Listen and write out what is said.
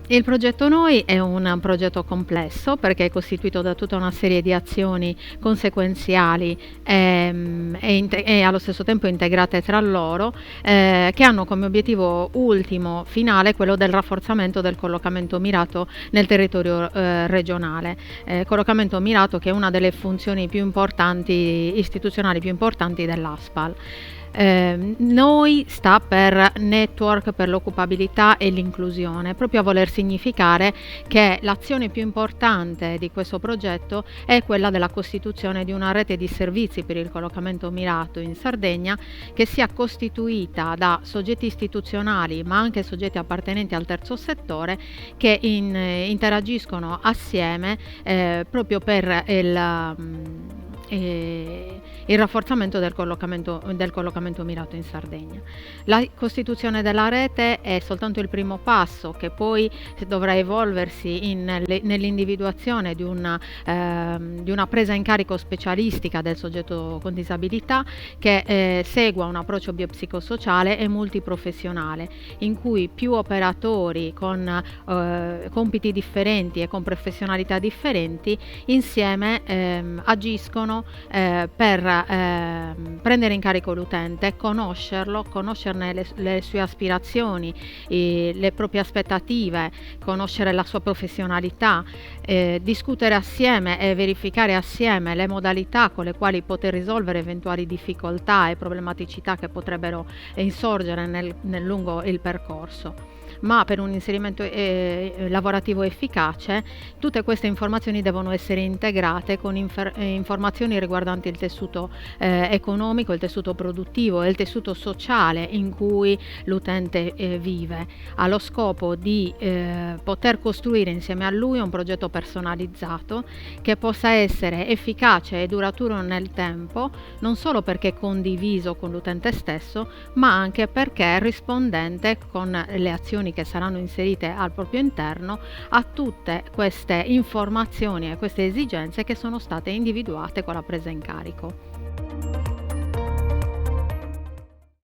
Il progetto Noi è un progetto complesso perché è costituito da tutta una serie di azioni conseguenziali e allo stesso tempo integrate tra loro, che hanno come obiettivo ultimo finale quello del rafforzamento del collocamento mirato nel territorio regionale. Collocamento mirato che è una delle funzioni più importanti, istituzionali più importanti dell'ASPAL. Noi sta per Network per l'occupabilità e l'inclusione, proprio a voler significare che l'azione più importante di questo progetto è quella della costituzione di una rete di servizi per il collocamento mirato in Sardegna, che sia costituita da soggetti istituzionali ma anche soggetti appartenenti al terzo settore che interagiscono assieme proprio per il rafforzamento del collocamento mirato in Sardegna. La costituzione della rete è soltanto il primo passo, che poi dovrà evolversi nell'individuazione di una presa in carico specialistica del soggetto con disabilità, che segua un approccio biopsicosociale e multiprofessionale, in cui più operatori con compiti differenti e con professionalità differenti insieme agiscono per prendere in carico l'utente, conoscerlo, conoscerne le sue aspirazioni, le proprie aspettative, conoscere la sua professionalità, discutere assieme e verificare assieme le modalità con le quali poter risolvere eventuali difficoltà e problematicità che potrebbero insorgere lungo il percorso. Ma per un inserimento lavorativo efficace, tutte queste informazioni devono essere integrate con informazioni riguardanti il tessuto economico, il tessuto produttivo e il tessuto sociale in cui l'utente vive, allo scopo di poter costruire insieme a lui un progetto personalizzato che possa essere efficace e duraturo nel tempo, non solo perché condiviso con l'utente stesso, ma anche perché rispondente con le azioni che saranno inserite al proprio interno a tutte queste informazioni e queste esigenze che sono state individuate con la presa in carico.